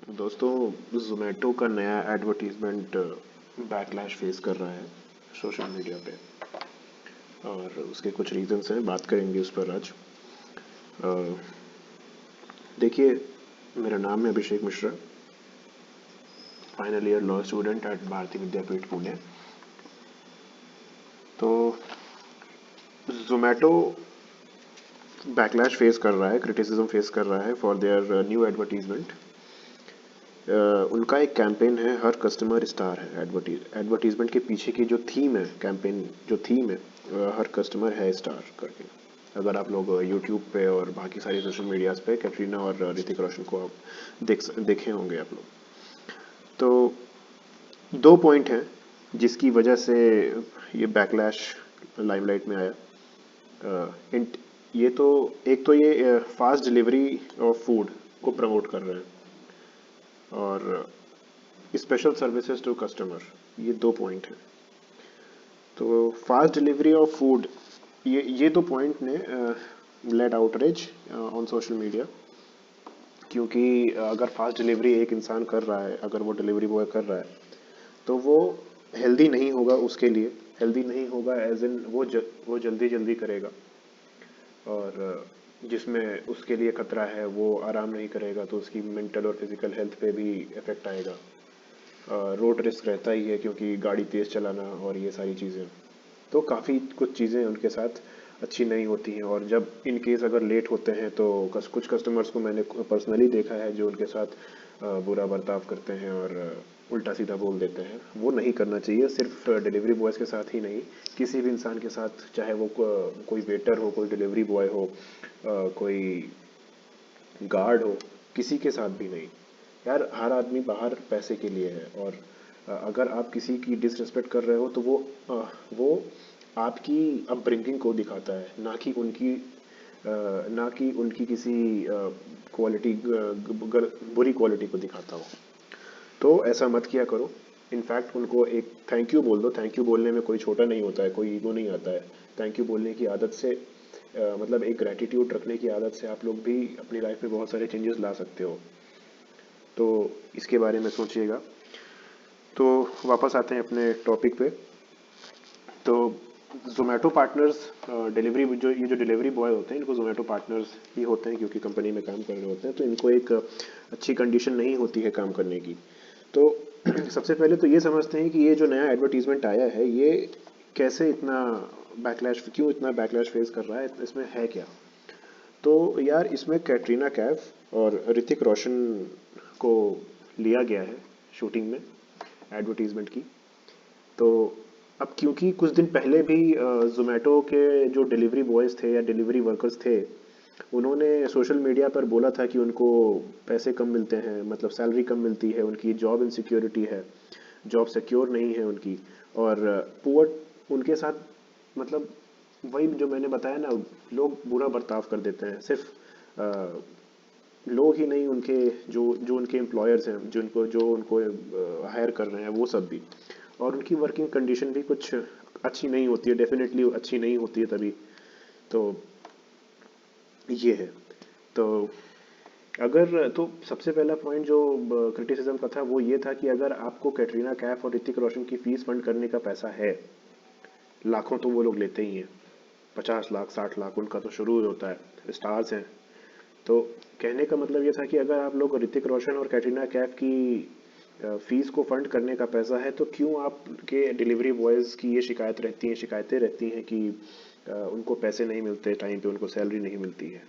दोस्तों, जोमेटो का नया एडवर्टीजमेंट बैकलैश फेस कर रहा है सोशल मीडिया पे। और उसके कुछ रीजंस हैं, बात करेंगे उस पर आज। अ, देखिए, मेरा नाम है Abhishek Mishra, final year law student at Bharati Vidyapeeth Pune. तो जोमेटो बैकलैश फेस कर रहा है, क्रिटिसिज्म फेस कर रहा है फॉर देयर न्यू एडवर्टीजमेंट। उनका एक कैंपेन है, हर कस्टमर स्टार है। एडवर्टीजमेंट के पीछे की जो थीम है, कैंपेन जो थीम है, हर कस्टमर है स्टार करके। अगर आप लोग यूट्यूब पे और बाकी सारी सोशल मीडियाज पे कैटरीना और ऋतिक रोशन को आप देखे होंगे आप लोग। तो दो पॉइंट हैं जिसकी वजह से ये बैकलैश लाइमलाइट में आया। ये तो एक तो ये फास्ट डिलीवरी ऑफ फूड को प्रमोट कर रहे हैं, और स्पेशल सर्विसेज टू कस्टमर, ये दो पॉइंट हैं। तो फास्ट डिलीवरी ऑफ फूड, ये दो पॉइंट ने led outreach on social media. क्योंकि अगर फास्ट डिलीवरी एक इंसान कर रहा है, अगर वो डिलीवरी बॉय कर रहा है, तो वो हेल्दी नहीं होगा उसके लिए। हेल्दी नहीं होगा एज इन वो जल्दी जल्दी करेगा, और जिसमें उसके लिए खतरा है वो आराम नहीं करेगा, तो उसकी मेंटल और फिजिकल हेल्थ पे भी इफेक्ट आएगा। रोड रिस्क रहता ही है, क्योंकि गाड़ी तेज़ चलाना और ये सारी चीज़ें, तो काफ़ी कुछ चीज़ें उनके साथ अच्छी नहीं होती हैं। और जब इन केस अगर लेट होते हैं तो कुछ कस्टमर्स को मैंने पर्सनली देखा है जो उनके साथ बुरा बर्ताव करते हैं और उल्टा सीधा बोल देते हैं। वो नहीं करना चाहिए, सिर्फ डिलीवरी बॉयज़ के साथ ही नहीं, किसी भी इंसान के साथ, चाहे वो कोई वेटर हो, कोई डिलीवरी बॉय हो, कोई गार्ड हो, किसी के साथ भी नहीं। यार, हर आदमी बाहर पैसे के लिए है, और अगर आप किसी की डिसरिस्पेक्ट कर रहे हो तो वो आपकी अपब्रिंगिंग को दिखाता है, ना कि उनकी किसी क्वालिटी, बुरी क्वालिटी को दिखाता हो। तो ऐसा मत किया करो। इनफैक्ट उनको एक थैंक यू बोल दो। थैंक यू बोलने में कोई छोटा नहीं होता है, कोई ईगो नहीं आता है। थैंक यू बोलने की आदत से, मतलब एक ग्रैटिट्यूड रखने की आदत से आप लोग भी अपनी लाइफ में बहुत सारे चेंजेस ला सकते हो। तो इसके बारे में सोचिएगा। तो वापस आते हैं अपने टॉपिक पे। तो जोमेटो पार्टनर्स, डिलीवरी जो ये जो डिलीवरी बॉय होते हैं, इनको जोमेटो पार्टनर्स ही होते हैं, क्योंकि कंपनी में काम कर रहे होते हैं, तो इनको एक अच्छी कंडीशन नहीं होती है काम करने की। तो सबसे पहले तो ये समझते हैं कि ये जो नया एडवर्टीजमेंट आया है, ये कैसे इतना क्यों इतना बैकलैश फेस कर रहा है, इसमें है क्या। तो यार, इसमें कैटरीना कैफ और ऋतिक रोशन को लिया गया है शूटिंग में, एडवर्टीजमेंट की। तो अब क्योंकि कुछ दिन पहले भी जोमेटो के जो डिलीवरी बॉयज़ थे या डिलीवरी वर्कर्स थे, उन्होंने सोशल मीडिया पर बोला था कि उनको पैसे कम मिलते हैं, मतलब सैलरी कम मिलती है, उनकी जॉब इनसिक्योरिटी है, जॉब सिक्योर नहीं है उनकी। और पुअर उनके साथ, मतलब वही जो मैंने बताया ना, लोग बुरा बर्ताव कर देते हैं। सिर्फ लोग ही नहीं, उनके जो जो उनके एम्प्लॉयर्स हैं, जो उनको हायर कर रहे हैं, वो सब भी। और उनकी वर्किंग कंडीशन भी कुछ अच्छी नहीं होती है, डेफिनेटली अच्छी नहीं होती है तभी। तो ये है। तो अगर तो सबसे पहला पॉइंट जो क्रिटिसिज्म का था, वो ये था कि अगर आपको कैटरीना कैफ और ऋतिक रोशन की फीस फंड करने का पैसा है, लाखों तो वो लोग लेते ही हैं, 50 लाख 60 लाख उनका तो शुरू होता है, स्टार्स हैं। तो कहने का मतलब ये था कि अगर आप लोग ऋतिक रोशन और कैटरीना कैफ की फीस को फंड करने का पैसा है, तो क्यों आपके डिलीवरी बॉयज़ की ये शिकायतें रहती हैं कि उनको पैसे नहीं मिलते टाइम पे, उनको सैलरी नहीं मिलती है।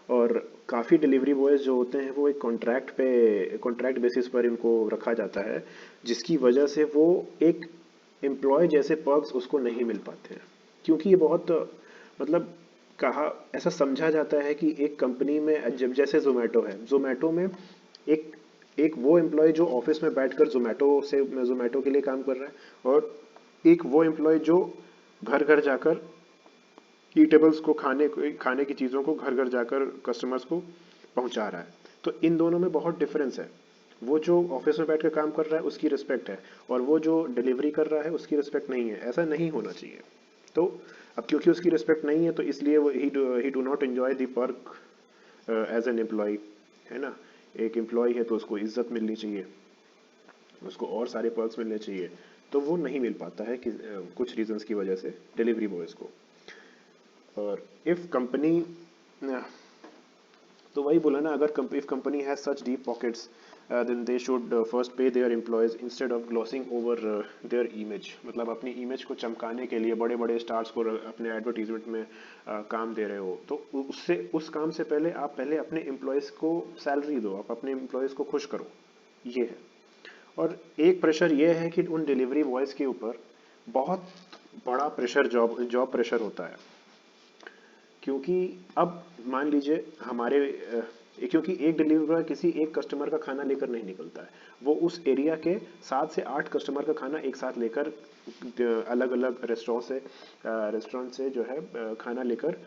और काफ़ी डिलीवरी बॉयज़ जो होते हैं, वो एक कॉन्ट्रैक्ट बेसिस पर इनको रखा जाता है, जिसकी वजह से वो एक एम्प्लॉय जैसे पर्क्स उसको नहीं मिल पाते हैं। क्योंकि ये बहुत, मतलब कहा ऐसा समझा जाता है कि एक कंपनी में, जब जैसे जोमेटो में एक एक वो एम्प्लॉय जो ऑफिस में बैठकर जोमेटो के लिए काम कर रहा है, और एक वो एम्प्लॉय जो घर घर जाकर ईटेबल्स को, खाने की चीज़ों को घर घर जाकर कस्टमर्स को पहुंचा रहा है। तो इन दोनों में बहुत डिफरेंस है। वो जो ऑफिस में बैठकर काम कर रहा है उसकी रिस्पेक्ट है, और वो जो डिलीवरी कर रहा है उसकी रिस्पेक्ट नहीं है। ऐसा नहीं होना चाहिए। तो अब क्योंकि उसकी रिस्पेक्ट नहीं है, तो इसलिए वो ही do not enjoy the perk as an employee, है ना। एक एम्प्लॉय है तो उसको इज्जत मिलनी चाहिए, उसको और सारे पर्क्स मिलने चाहिए, तो वो नहीं मिल पाता है कि कुछ रीजंस की वजह से डिलीवरी बॉयज़ को। और इफ कंपनी, तो वही बोला ना, अगर if company has such deep pockets then they should first pay their employees instead of glossing over their image. मतलब अपनी इमेज को चमकाने के लिए बड़े बड़े स्टार्स को अपने एडवर्टीजमेंट में काम दे रहे हो, तो उससे उस काम से पहले आप पहले अपने एम्प्लॉयज़ को सैलरी दो, आप अपने एम्प्लॉयज़ को खुश करो, ये है। और एक प्रेशर ये है कि उन डिलीवरी बॉयज़ के ऊपर बहुत बड़ा प्रेशर, जॉब जॉब प्रेशर होता है। क्योंकि अब मान लीजिए क्योंकि एक डिलीवरी बॉय किसी एक कस्टमर का खाना लेकर नहीं निकलता है, वो उस एरिया के 7 से 8 कस्टमर का खाना एक साथ लेकर अलग अलग रेस्टोरेंट से जो है खाना लेकर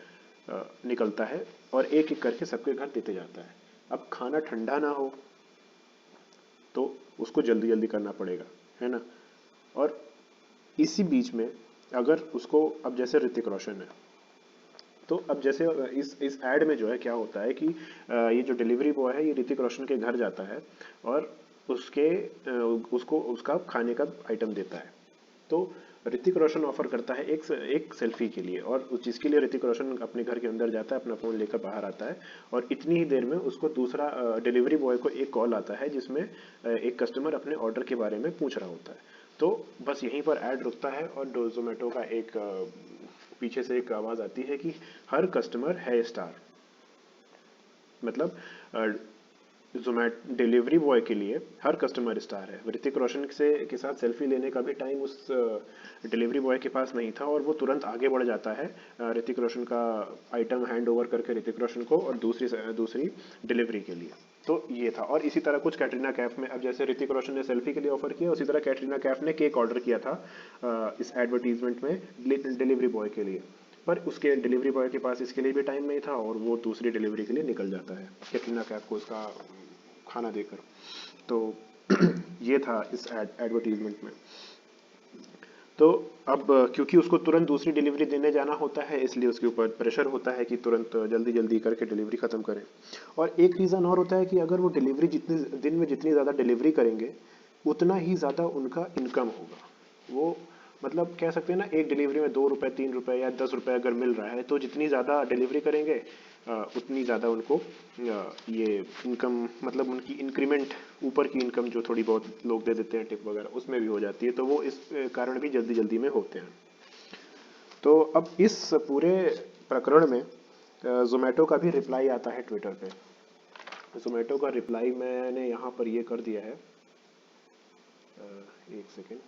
निकलता है और एक एक करके सबके घर देते जाता है। अब खाना ठंडा ना हो तो उसको जल्दी जल्दी करना पड़ेगा, है ना। और इसी बीच में अगर उसको, अब जैसे ऋतिक रोशन है, तो अब जैसे इस एड में जो है क्या होता है कि ये जो डिलीवरी बॉय है ये ऋतिक रोशन के घर जाता है और उसको उसका खाने का आइटम देता है। तो ऋतिक रोशन ऑफर करता है एक सेल्फी के लिए, और उस चीज़ के लिए ऋतिक रोशन अपने घर के अंदर जाता है, अपना फ़ोन लेकर बाहर आता है, और इतनी ही देर में उसको दूसरा डिलीवरी बॉय को एक कॉल आता है जिसमें एक कस्टमर अपने ऑर्डर के बारे में पूछ रहा होता है। तो बस यहीं पर ऐड रुकता है और जोमेटो का एक पीछे से एक आवाज़ आती है कि हर कस्टमर है स्टार। मतलब जोमैट डिलीवरी बॉय के लिए हर कस्टमर स्टार है। ऋतिक रोशन से के साथ सेल्फी लेने का भी टाइम उस डिलीवरी बॉय के पास नहीं था, और वो तुरंत आगे बढ़ जाता है ऋतिक रोशन का आइटम हैंड ओवर करके ऋतिक रोशन को, और दूसरी डिलीवरी के लिए। तो ये था। और इसी तरह कुछ कैटरीना कैफ में, अब जैसे ऋतिक रोशन ने सेल्फी के लिए ऑफर किया, उसी तरह कैटरीना कैफ ने केक ऑर्डर किया था इस एडवर्टीजमेंट में डिलीवरी बॉय के लिए, पर उसके डिलीवरी बॉय के पास इसके लिए भी टाइम नहीं था और वो दूसरी डिलीवरी के लिए निकल जाता है कैटरीना कैफ को उसका खाना देकर। तो ये था इस एडवर्टीजमेंट में। तो अब क्योंकि उसको तुरंत दूसरी डिलीवरी देने जाना होता है, इसलिए उसके ऊपर प्रेशर होता है कि तुरंत जल्दी जल्दी करके डिलीवरी ख़त्म करें। और एक रीज़न और होता है कि अगर वो डिलीवरी जितनी दिन में जितनी ज़्यादा डिलीवरी करेंगे उतना ही ज़्यादा उनका इनकम होगा। वो मतलब कह सकते हैं ना, एक डिलीवरी में 2 रुपये 3 रुपये या 10 रुपये अगर मिल रहा है, तो जितनी ज़्यादा डिलीवरी करेंगे उतनी ज़्यादा उनको ये इनकम, मतलब उनकी इंक्रीमेंट, ऊपर की इनकम जो थोड़ी बहुत लोग दे देते हैं टिप वगैरह, उसमें भी हो जाती है। तो वो इस कारण भी जल्दी जल्दी में होते हैं। तो अब इस पूरे प्रकरण में जोमेटो का भी रिप्लाई आता है ट्विटर पे। जोमेटो का रिप्लाई मैंने यहाँ पर ये कर दिया है, एक सेकेंड।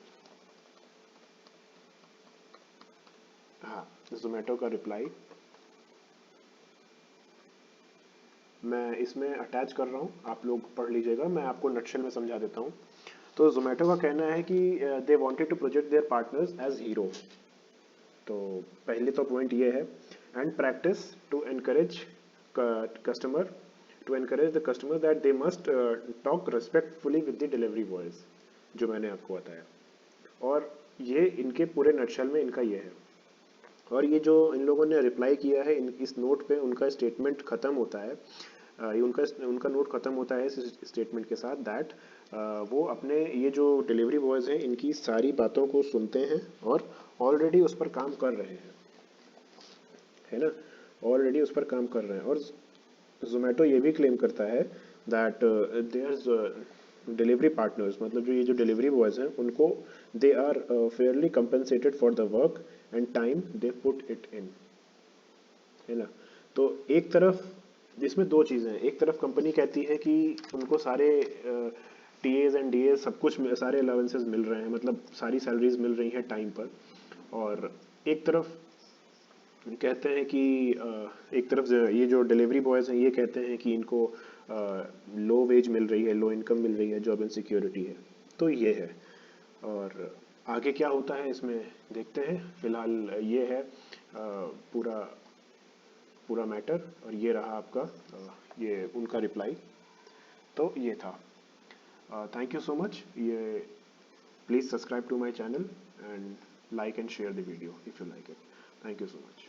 हाँ, जोमेटो का रिप्लाई मैं इसमें अटैच कर रहा हूँ, आप लोग पढ़ लीजिएगा, मैं आपको नटशेल में समझा देता हूँ। तो जोमेटो का कहना है कि they wanted to project their partners as hero. तो पहले तो पॉइंट ये है, and practice to encourage customer to encourage the customer that they must talk respectfully with the delivery boys, जो मैंने आपको बताया। और ये इनके पूरे नटशेल में इनका ये है। और ये जो इन लोगों ने रिप्लाई किया है, इस नोट पे उनका स्टेटमेंट खत्म होता है, ये उनका उनका नोट खत्म होता है इस स्टेटमेंट के साथ दैट वो अपने ये जो डिलीवरी बॉयज़ हैं इनकी सारी बातों को सुनते हैं और ऑलरेडी उस पर काम कर रहे हैं, है ना, ऑलरेडी उस पर काम कर रहे हैं। और जोमेटो ये भी क्लेम करता है दैट देयर डिलीवरी पार्टनर्स, मतलब जो ये जो डिलीवरी बॉयज़ हैं उनको they are fairly compensated for the work and time they put it in, है ना। तो एक तरफ इसमें दो चीज़ें हैं, एक तरफ कंपनी कहती है कि उनको सारे टीएज एंड डीएज सब कुछ सारे अलाउंसेस मिल रहे हैं, मतलब सारी सैलरीज मिल रही हैं टाइम पर। और एक तरफ कहते हैं कि एक तरफ ये जो डिलीवरी बॉयज़ हैं ये कहते हैं कि इनको लो वेज मिल रही है, लो इनकम मिल रही है, जॉब इनसिक्योरिटी है। तो ये है। और आगे क्या होता है इसमें देखते हैं। फिलहाल ये है पूरा पूरा मैटर, और ये रहा आपका ये उनका रिप्लाई। तो ये था। Thank you so much. ये please subscribe to my channel and like and share the video if you like it. Thank you so much.